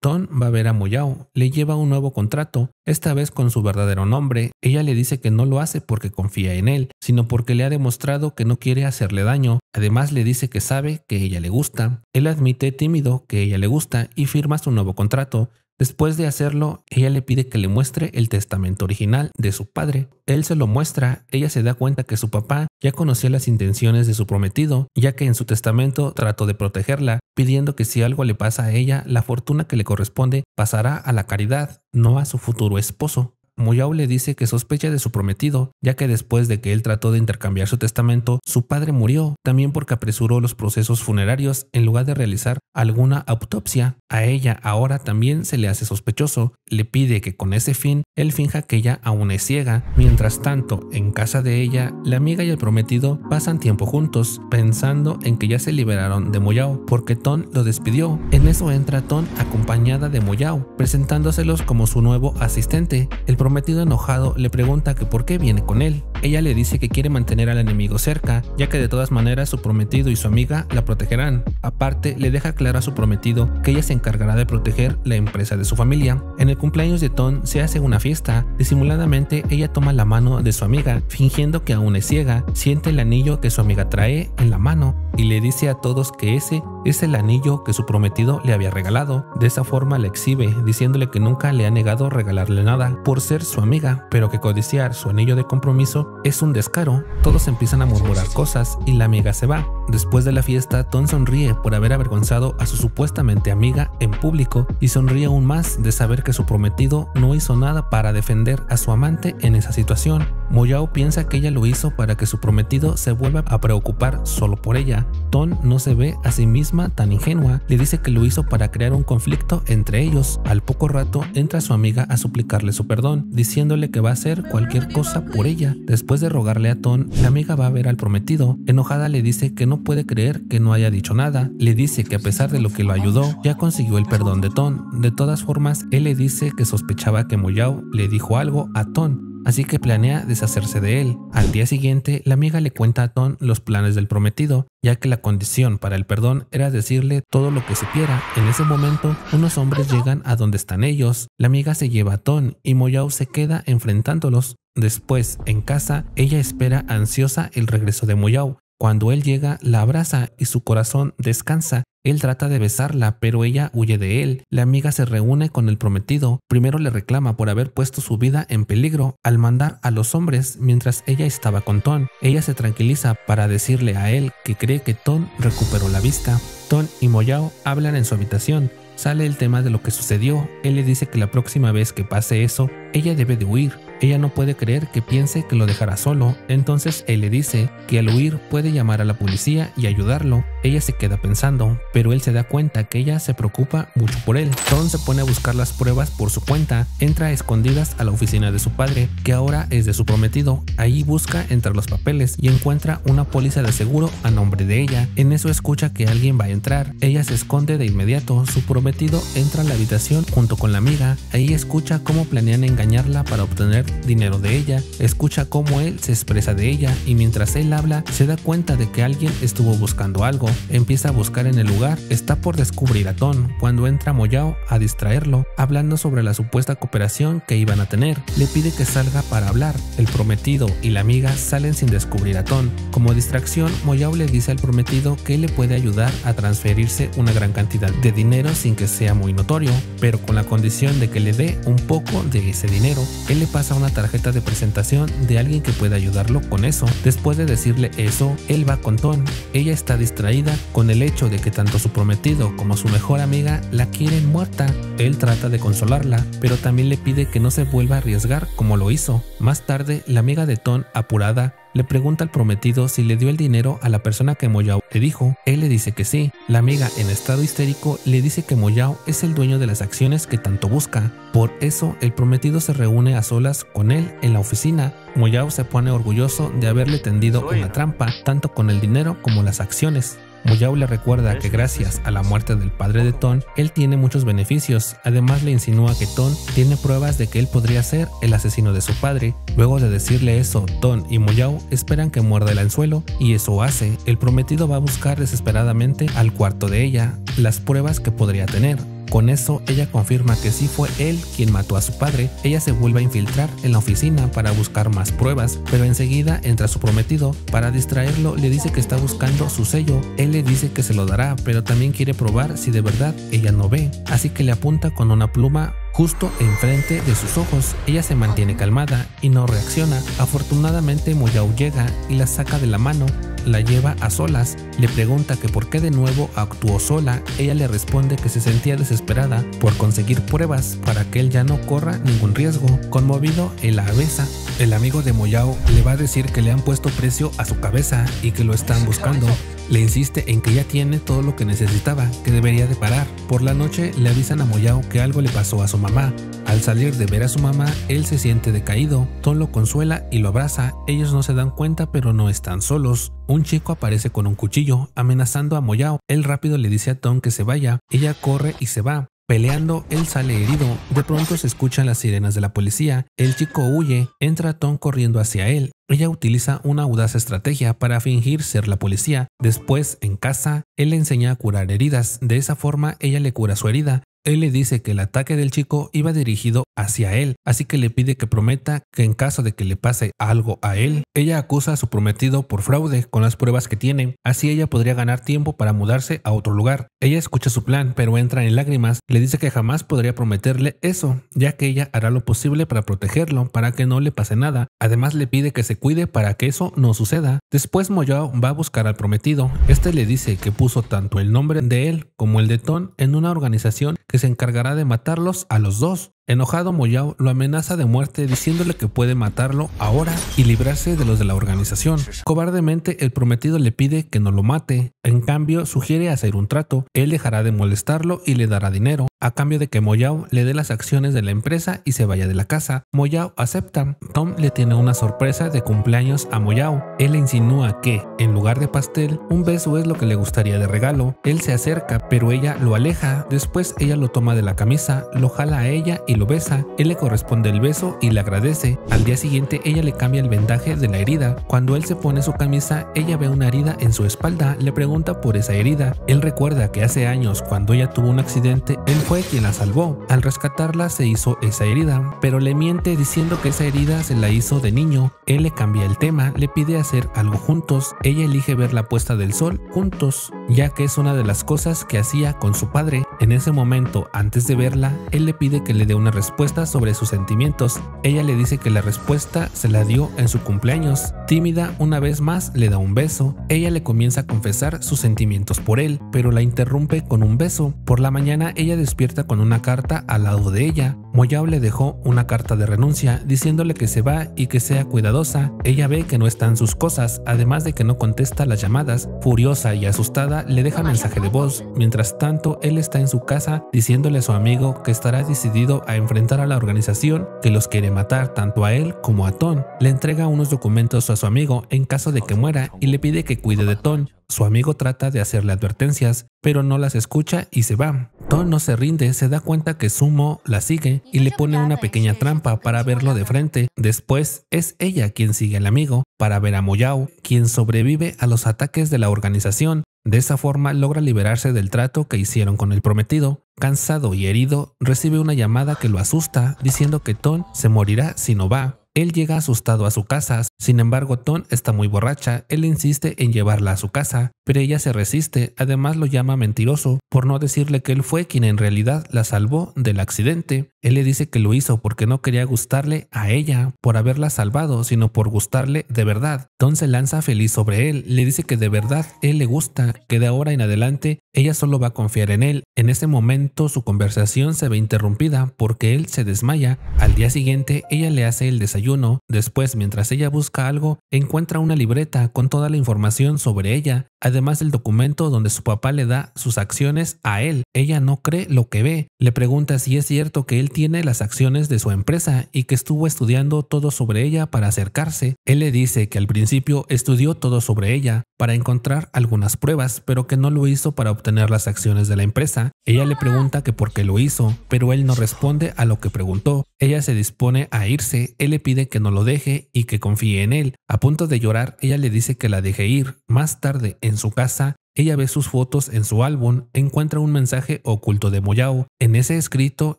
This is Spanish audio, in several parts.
Ton va a ver a Moyao, le lleva un nuevo contrato, esta vez con su verdadero nombre. Ella le dice que no lo hace porque confía en él, sino porque le ha demostrado que no quiere hacerle daño. Además le dice que sabe que ella le gusta. Él admite tímido que ella le gusta y firma su nuevo contrato. Después de hacerlo, ella le pide que le muestre el testamento original de su padre. Él se lo muestra, ella se da cuenta que su papá ya conocía las intenciones de su prometido, ya que en su testamento trató de protegerla, pidiendo que si algo le pasa a ella, la fortuna que le corresponde pasará a la caridad, no a su futuro esposo. Moyao le dice que sospecha de su prometido, ya que después de que él trató de intercambiar su testamento, su padre murió, también porque apresuró los procesos funerarios en lugar de realizar alguna autopsia. A ella ahora también se le hace sospechoso, le pide que con ese fin él finja que ella aún es ciega. Mientras tanto, en casa de ella, la amiga y el prometido pasan tiempo juntos, pensando en que ya se liberaron de Moyao, porque Ton lo despidió. En eso entra Ton acompañada de Moyao, presentándoselos como su nuevo asistente. El prometido enojado le pregunta que por qué viene con él. Ella le dice que quiere mantener al enemigo cerca, ya que de todas maneras su prometido y su amiga la protegerán. Aparte, le deja claro a su prometido que ella se encargará de proteger la empresa de su familia. En el cumpleaños de Ton se hace una fiesta. Disimuladamente, ella toma la mano de su amiga, fingiendo que aún es ciega, siente el anillo que su amiga trae en la mano y le dice a todos que ese es el anillo que su prometido le había regalado. De esa forma la exhibe, diciéndole que nunca le ha negado regalarle nada por ser su amiga, pero que codiciar su anillo de compromiso es un descaro. Todos empiezan a murmurar cosas y la amiga se va. Después de la fiesta, Ton sonríe por haber avergonzado a su supuestamente amiga en público y sonríe aún más de saber que su prometido no hizo nada para defender a su amante en esa situación. Moyao piensa que ella lo hizo para que su prometido se vuelva a preocupar solo por ella. Ton no se ve a sí misma tan ingenua, le dice que lo hizo para crear un conflicto entre ellos. Al poco rato entra su amiga a suplicarle su perdón, diciéndole que va a hacer cualquier cosa por ella. Después de rogarle a Ton, la amiga va a ver al prometido. Enojada le dice que no puede creer que no haya dicho nada. Le dice que a pesar de lo que lo ayudó, ya consiguió el perdón de Ton. De todas formas, él le dice que sospechaba que Moyao le dijo algo a Ton, así que planea deshacerse de él. Al día siguiente, la amiga le cuenta a Ton los planes del prometido, ya que la condición para el perdón era decirle todo lo que supiera. En ese momento, unos hombres llegan a donde están ellos. La amiga se lleva a Ton y Moyao se queda enfrentándolos. Después, en casa, ella espera ansiosa el regreso de Moyao. Cuando él llega, la abraza y su corazón descansa. Él trata de besarla, pero ella huye de él. La amiga se reúne con el prometido. Primero le reclama por haber puesto su vida en peligro al mandar a los hombres mientras ella estaba con Ton. Ella se tranquiliza para decirle a él que cree que Ton recuperó la vista. Ton y Moyao hablan en su habitación. Sale el tema de lo que sucedió. Él le dice que la próxima vez que pase eso, ella debe de huir. Ella no puede creer que piense que lo dejará solo, entonces él le dice que al huir puede llamar a la policía y ayudarlo. Ella se queda pensando, pero él se da cuenta que ella se preocupa mucho por él. Ton se pone a buscar las pruebas por su cuenta, entra a escondidas a la oficina de su padre, que ahora es de su prometido. Ahí busca entre los papeles y encuentra una póliza de seguro a nombre de ella. En eso escucha que alguien va a entrar. Ella se esconde de inmediato. Su prometido entra a la habitación junto con la amiga. Ahí escucha cómo planean engañarla para obtener dinero de ella, escucha cómo él se expresa de ella y mientras él habla se da cuenta de que alguien estuvo buscando algo. Empieza a buscar en el lugar, está por descubrir a Ton cuando entra Moyao a distraerlo, hablando sobre la supuesta cooperación que iban a tener. Le pide que salga para hablar. El prometido y la amiga salen sin descubrir a Ton. Como distracción, Moyao le dice al prometido que él le puede ayudar a transferirse una gran cantidad de dinero sin que sea muy notorio, pero con la condición de que le dé un poco de ese dinero. Él le pasa una tarjeta de presentación de alguien que pueda ayudarlo con eso. Después de decirle eso, él va con Ton. Ella está distraída con el hecho de que tanto su prometido como su mejor amiga la quieren muerta. Él trata de consolarla, pero también le pide que no se vuelva a arriesgar como lo hizo. Más tarde, la amiga de Ton, apurada, le pregunta al prometido si le dio el dinero a la persona que Moyao le dijo. Él le dice que sí. La amiga, en estado histérico, le dice que Moyao es el dueño de las acciones que tanto busca. Por eso, el prometido se reúne a solas con él en la oficina. Moyao se pone orgulloso de haberle tendido una trampa, tanto con el dinero como las acciones. Moyao le recuerda que gracias a la muerte del padre de Ton, él tiene muchos beneficios. Además le insinúa que Ton tiene pruebas de que él podría ser el asesino de su padre. Luego de decirle eso, Ton y Moyao esperan que muerda el anzuelo y eso hace. El prometido va a buscar desesperadamente al cuarto de ella las pruebas que podría tener. Con eso ella confirma que sí fue él quien mató a su padre. Ella se vuelve a infiltrar en la oficina para buscar más pruebas, pero enseguida entra su prometido. Para distraerlo le dice que está buscando su sello. Él le dice que se lo dará, pero también quiere probar si de verdad ella no ve, así que le apunta con una pluma justo enfrente de sus ojos. Ella se mantiene calmada y no reacciona. Afortunadamente Moyao llega y la saca de la mano, la lleva a solas, le pregunta que por qué de nuevo actuó sola. Ella le responde que se sentía desesperada por conseguir pruebas para que él ya no corra ningún riesgo. Conmovido, él la besa. El amigo de Moyao le va a decir que le han puesto precio a su cabeza y que lo están buscando. Le insiste en que ya tiene todo lo que necesitaba, que debería de parar. Por la noche le avisan a Moyao que algo le pasó a su mamá. Al salir de ver a su mamá, él se siente decaído. Tom lo consuela y lo abraza. Ellos no se dan cuenta, pero no están solos. Un chico aparece con un cuchillo, amenazando a Moyao. Él rápido le dice a Tom que se vaya. Ella corre y se va. Peleando, él sale herido. De pronto se escuchan las sirenas de la policía. El chico huye. Entra Tom corriendo hacia él. Ella utiliza una audaz estrategia para fingir ser la policía. Después, en casa, él le enseña a curar heridas. De esa forma, ella le cura su herida. Él le dice que el ataque del chico iba dirigido hacia él, así que le pide que prometa que en caso de que le pase algo a él, ella acusa a su prometido por fraude con las pruebas que tiene. Así ella podría ganar tiempo para mudarse a otro lugar. Ella escucha su plan, pero entra en lágrimas. Le dice que jamás podría prometerle eso, ya que ella hará lo posible para protegerlo, para que no le pase nada. Además le pide que se cuide para que eso no suceda. Después Moyao va a buscar al prometido. Este le dice que puso tanto el nombre de él como el de Tom en una organización que se encargará de matarlos a los dos. Enojado, Moyao lo amenaza de muerte diciéndole que puede matarlo ahora y librarse de los de la organización. Cobardemente, el prometido le pide que no lo mate. En cambio, sugiere hacer un trato. Él dejará de molestarlo y le dará dinero, a cambio de que Moyao le dé las acciones de la empresa y se vaya de la casa. Moyao acepta. Tom le tiene una sorpresa de cumpleaños a Moyao. Él le insinúa que, en lugar de pastel, un beso es lo que le gustaría de regalo. Él se acerca, pero ella lo aleja. Después ella lo toma de la camisa, lo jala a ella y lo besa. Él le corresponde el beso y le agradece. Al día siguiente ella le cambia el vendaje de la herida. Cuando él se pone su camisa, ella ve una herida en su espalda. Le pregunta por esa herida. Él recuerda que hace años, cuando ella tuvo un accidente, él fue quien la salvó. Al rescatarla se hizo esa herida, pero le miente diciendo que esa herida se la hizo de niño. Él le cambia el tema, le pide hacer algo juntos. Ella elige ver la puesta del sol juntos, ya que es una de las cosas que hacía con su padre. En ese momento, antes de verla, él le pide que le dé una respuesta sobre sus sentimientos. Ella le dice que la respuesta se la dio en su cumpleaños. Tímida, una vez más le da un beso. Ella le comienza a confesar sus sentimientos por él, pero la interrumpe con un beso. Por la mañana ella despierta con una carta al lado de ella. Moyao le dejó una carta de renuncia diciéndole que se va y que sea cuidadosa. Ella ve que no están sus cosas, además de que no contesta las llamadas. Furiosa y asustada, le deja mensaje de voz. Mientras tanto, él está en su casa diciéndole a su amigo que estará decidido a enfrentar a la organización que los quiere matar tanto a él como a Tom. Le entrega unos documentos a su amigo en caso de que muera y le pide que cuide de Tom. Su amigo trata de hacerle advertencias, pero no las escucha y se va. Tom no se rinde, se da cuenta que Sumo la sigue y le pone una pequeña trampa para verlo de frente. Después es ella quien sigue al amigo para ver a Moyao, quien sobrevive a los ataques de la organización. De esa forma logra liberarse del trato que hicieron con el prometido. Cansado y herido, recibe una llamada que lo asusta, diciendo que Tom se morirá si no va. Él llega asustado a su casa, sin embargo Tom está muy borracha. Él insiste en llevarla a su casa, pero ella se resiste. Además lo llama mentiroso por no decirle que él fue quien en realidad la salvó del accidente. Él le dice que lo hizo porque no quería gustarle a ella por haberla salvado, sino por gustarle de verdad. Tom se lanza feliz sobre él, le dice que de verdad él le gusta, que de ahora en adelante ella solo va a confiar en él. En ese momento su conversación se ve interrumpida porque él se desmaya. Al día siguiente ella le hace el desayuno. Después, mientras ella busca algo, encuentra una libreta con toda la información sobre ella, además del documento donde su papá le da sus acciones a él. Ella no cree lo que ve. Le pregunta si es cierto que él tiene las acciones de su empresa y que estuvo estudiando todo sobre ella para acercarse. Él le dice que al principio estudió todo sobre ella para encontrar algunas pruebas, pero que no lo hizo para obtener las acciones de la empresa. Ella le pregunta que por qué lo hizo, pero él no responde a lo que preguntó. Ella se dispone a irse. Él le pide que no lo deje y que confíe en él. A punto de llorar, ella le dice que la deje ir. Más tarde, en su casa, Ella ve sus fotos en su álbum, encuentra un mensaje oculto de Moyao. En ese escrito,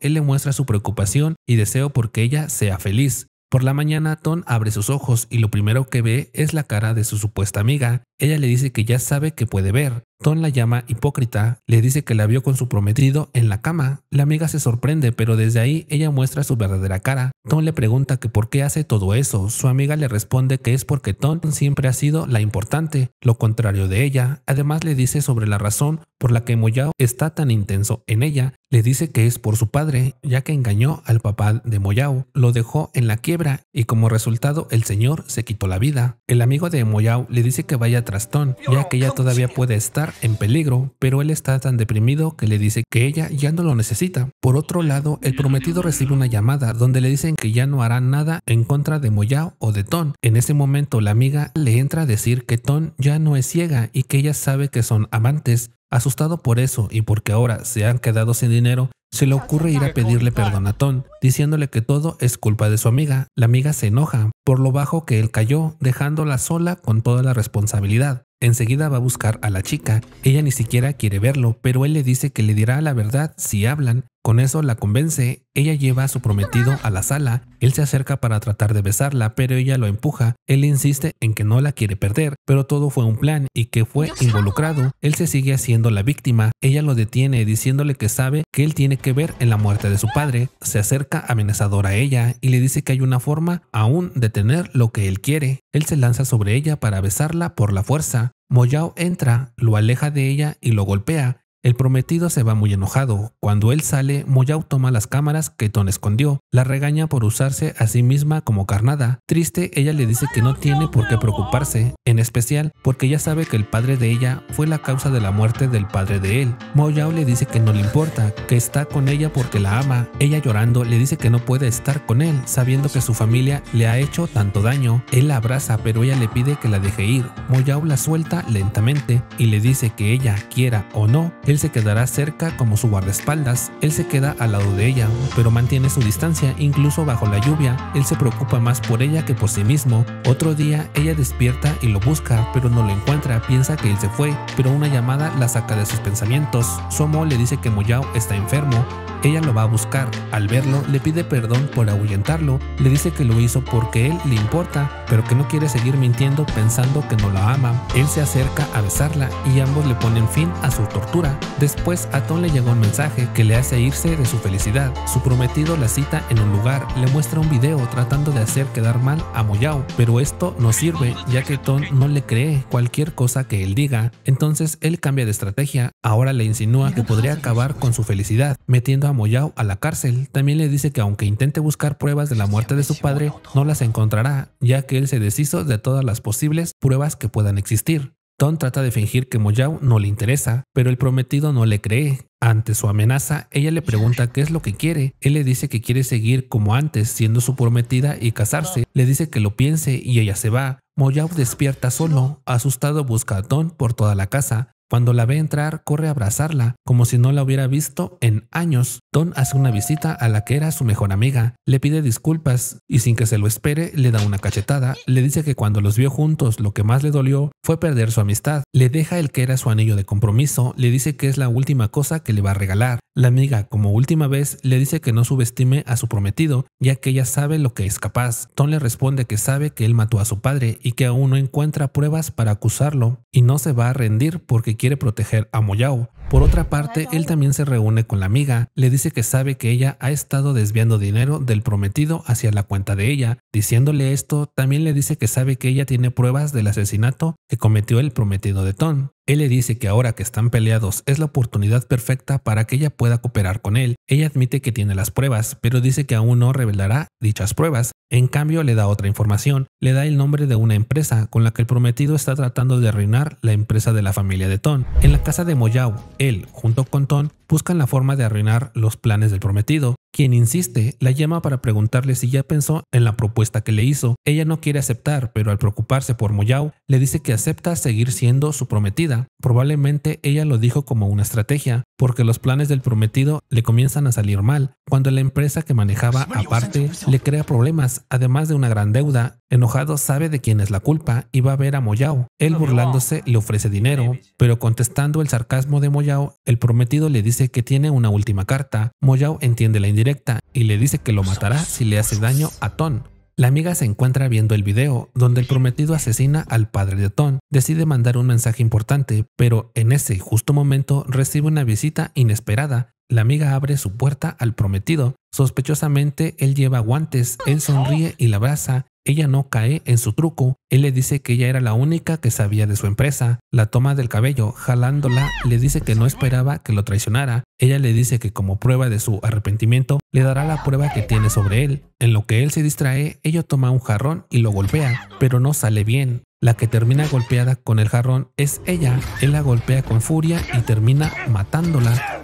él le muestra su preocupación y deseo porque ella sea feliz. Por la mañana, Ton abre sus ojos y lo primero que ve es la cara de su supuesta amiga. Ella le dice que ya sabe que puede ver. Ton la llama hipócrita, le dice que la vio con su prometido en la cama. La amiga se sorprende, pero desde ahí ella muestra su verdadera cara. Ton le pregunta que por qué hace todo eso. Su amiga le responde que es porque Ton siempre ha sido la importante, lo contrario de ella. Además le dice sobre la razón por la que Moyao está tan intenso en ella. Le dice que es por su padre, ya que engañó al papá de Moyao, lo dejó en la quiebra y como resultado el señor se quitó la vida. El amigo de Moyao le dice que vaya tras Ton, ya que ella todavía puede estar en peligro, pero él está tan deprimido que le dice que ella ya no lo necesita. Por otro lado, el prometido recibe una llamada donde le dicen que ya no hará nada en contra de Moyao o de Ton. En ese momento la amiga le entra a decir que Ton ya no es ciega y que ella sabe que son amantes. Asustado por eso y porque ahora se han quedado sin dinero, se le ocurre ir a pedirle perdón a Ton, diciéndole que todo es culpa de su amiga. La amiga se enoja por lo bajo que él cayó, dejándola sola con toda la responsabilidad. Enseguida va a buscar a la chica. Ella ni siquiera quiere verlo, pero él le dice que le dirá la verdad si hablan. Con eso la convence. Ella lleva a su prometido a la sala. Él se acerca para tratar de besarla, pero ella lo empuja. Él insiste en que no la quiere perder, pero todo fue un plan y que fue involucrado. Él se sigue haciendo la víctima. Ella lo detiene diciéndole que sabe que él tiene que ver en la muerte de su padre. Se acerca amenazador a ella y le dice que hay una forma aún de tener lo que él quiere. Él se lanza sobre ella para besarla por la fuerza. Moyao entra, lo aleja de ella y lo golpea. El prometido se va muy enojado. Cuando él sale, Moyao toma las cámaras que Ton escondió. La regaña por usarse a sí misma como carnada. Triste, ella le dice que no tiene por qué preocuparse, en especial porque ya sabe que el padre de ella fue la causa de la muerte del padre de él. Moyao le dice que no le importa, que está con ella porque la ama. Ella llorando le dice que no puede estar con él, sabiendo que su familia le ha hecho tanto daño. Él la abraza, pero ella le pide que la deje ir. Moyao la suelta lentamente y le dice que ella, quiera o no, él se quedará cerca como su guardaespaldas. Él se queda al lado de ella, pero mantiene su distancia incluso bajo la lluvia. Él se preocupa más por ella que por sí mismo. Otro día ella despierta y lo busca, pero no lo encuentra. Piensa que él se fue, pero una llamada la saca de sus pensamientos. Somo le dice que Moyao está enfermo. Ella lo va a buscar. Al verlo, le pide perdón por ahuyentarlo. Le dice que lo hizo porque él le importa, pero que no quiere seguir mintiendo pensando que no la ama. Él se acerca a besarla y ambos le ponen fin a su tortura. Después a Ton le llega un mensaje que le hace irse de su felicidad. Su prometido la cita en un lugar, le muestra un video tratando de hacer quedar mal a Moyao, pero esto no sirve ya que Ton no le cree cualquier cosa que él diga. Entonces él cambia de estrategia. Ahora le insinúa que podría acabar con su felicidad, metiendo a Moyao a la cárcel. También le dice que aunque intente buscar pruebas de la muerte de su padre, no las encontrará, ya que él se deshizo de todas las posibles pruebas que puedan existir. Ton trata de fingir que Moyao no le interesa, pero el prometido no le cree. Ante su amenaza, ella le pregunta qué es lo que quiere. Él le dice que quiere seguir como antes, siendo su prometida y casarse. Le dice que lo piense y ella se va. Moyao despierta solo. Asustado busca a Ton por toda la casa. Cuando la ve entrar, corre a abrazarla, como si no la hubiera visto en años. Ton hace una visita a la que era su mejor amiga, le pide disculpas y sin que se lo espere le da una cachetada. Le dice que cuando los vio juntos lo que más le dolió fue perder su amistad. Le deja el que era su anillo de compromiso, le dice que es la última cosa que le va a regalar. La amiga, como última vez, le dice que no subestime a su prometido, ya que ella sabe lo que es capaz. Ton le responde que sabe que él mató a su padre y que aún no encuentra pruebas para acusarlo y no se va a rendir porque quiere proteger a Moyao. Por otra parte, él también se reúne con la amiga, le dice que sabe que ella ha estado desviando dinero del prometido hacia la cuenta de ella. Diciéndole esto, también le dice que sabe que ella tiene pruebas del asesinato que cometió el prometido de Ton. Él le dice que ahora que están peleados es la oportunidad perfecta para que ella pueda cooperar con él. Ella admite que tiene las pruebas, pero dice que aún no revelará dichas pruebas. En cambio, le da otra información. Le da el nombre de una empresa con la que el prometido está tratando de arruinar la empresa de la familia de Ton. En la casa de Moyao, él, junto con Ton, buscan la forma de arruinar los planes del prometido, quien insiste, la llama para preguntarle si ya pensó en la propuesta que le hizo. Ella no quiere aceptar, pero al preocuparse por Mo Yao, le dice que acepta seguir siendo su prometida. Probablemente ella lo dijo como una estrategia, porque los planes del prometido le comienzan a salir mal, cuando la empresa que manejaba aparte le crea problemas, además de una gran deuda. Enojado sabe de quién es la culpa y va a ver a Mo Yao. Él burlándose le ofrece dinero, pero contestando el sarcasmo de Mo Yao, el prometido le dice que tiene una última carta. Mo Yao entiende la indirecta y le dice que lo matará si le hace daño a Ton. La amiga se encuentra viendo el video donde el prometido asesina al padre de Ton. Decide mandar un mensaje importante, pero en ese justo momento recibe una visita inesperada. La amiga abre su puerta al prometido. Sospechosamente, él lleva guantes, él sonríe y la abraza. Ella no cae en su truco. Él le dice que ella era la única que sabía de su empresa. La toma del cabello, jalándola, le dice que no esperaba que lo traicionara. Ella le dice que como prueba de su arrepentimiento, le dará la prueba que tiene sobre él. En lo que él se distrae, ella toma un jarrón y lo golpea, pero no sale bien. La que termina golpeada con el jarrón es ella. Él la golpea con furia y termina matándola.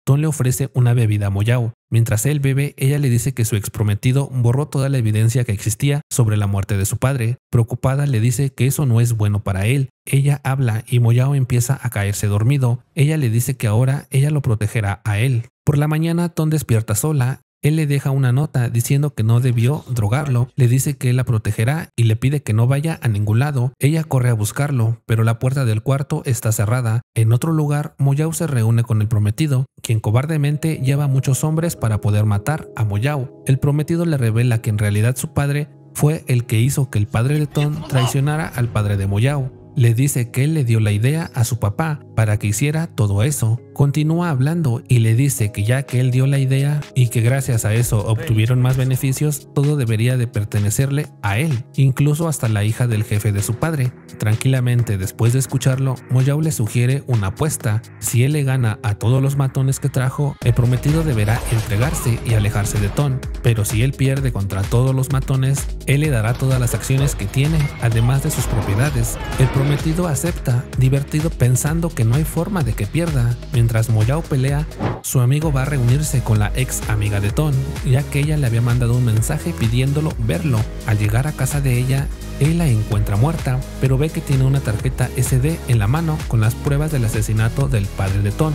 Ton le ofrece una bebida a Mo Yao. Mientras él bebe, ella le dice que su exprometido borró toda la evidencia que existía sobre la muerte de su padre. Preocupada le dice que eso no es bueno para él. Ella habla y Mo Yao empieza a caerse dormido. Ella le dice que ahora ella lo protegerá a él. Por la mañana, Ton despierta sola. Él le deja una nota diciendo que no debió drogarlo, le dice que él la protegerá y le pide que no vaya a ningún lado. Ella corre a buscarlo, pero la puerta del cuarto está cerrada. En otro lugar, Mo Yao se reúne con el prometido, quien cobardemente lleva a muchos hombres para poder matar a Mo Yao. El prometido le revela que en realidad su padre fue el que hizo que el padre de Ton traicionara al padre de Mo Yao. Le dice que él le dio la idea a su papá para que hiciera todo eso. Continúa hablando y le dice que ya que él dio la idea y que gracias a eso obtuvieron más beneficios, todo debería de pertenecerle a él, incluso hasta la hija del jefe de su padre. Tranquilamente, después de escucharlo, Mo Yao le sugiere una apuesta. Si él le gana a todos los matones que trajo, el prometido deberá entregarse y alejarse de Ton. Pero si él pierde contra todos los matones, él le dará todas las acciones que tiene, además de sus propiedades. El prometido acepta, divertido pensando que no hay forma de que pierda. Mientras Mo Yao pelea, su amigo va a reunirse con la ex amiga de Ton, ya que ella le había mandado un mensaje pidiéndolo verlo. Al llegar a casa de ella, él la encuentra muerta, pero ve que tiene una tarjeta SD en la mano con las pruebas del asesinato del padre de Ton.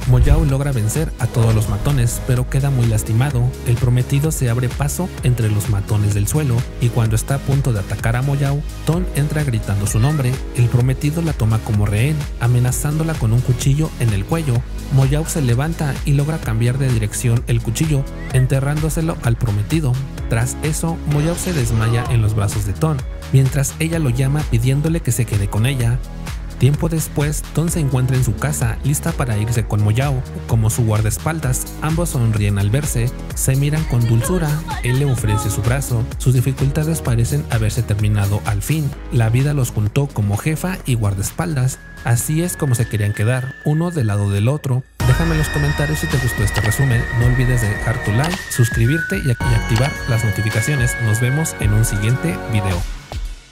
Mo Yao logra vencer a todos los matones, pero queda muy lastimado. El prometido se abre paso entre los matones del suelo y cuando está a punto de atacar a Mo Yao, Ton entra gritando su nombre. El prometido la toma como rehén, amenazándola con un cuchillo en el cuello. Mo Yao se levanta y logra cambiar de dirección el cuchillo, enterrándoselo al prometido. Tras eso, Mo Yao se desmaya en los brazos de Ton, mientras ella lo llama pidiéndole que se quede con ella. Tiempo después, Ton se encuentra en su casa, lista para irse con Mo Yao. Como su guardaespaldas, ambos sonríen al verse, se miran con dulzura, él le ofrece su brazo. Sus dificultades parecen haberse terminado al fin. La vida los juntó como jefa y guardaespaldas. Así es como se querían quedar, uno del lado del otro. Déjame en los comentarios si te gustó este resumen. No olvides dejar tu like, suscribirte y activar las notificaciones. Nos vemos en un siguiente video.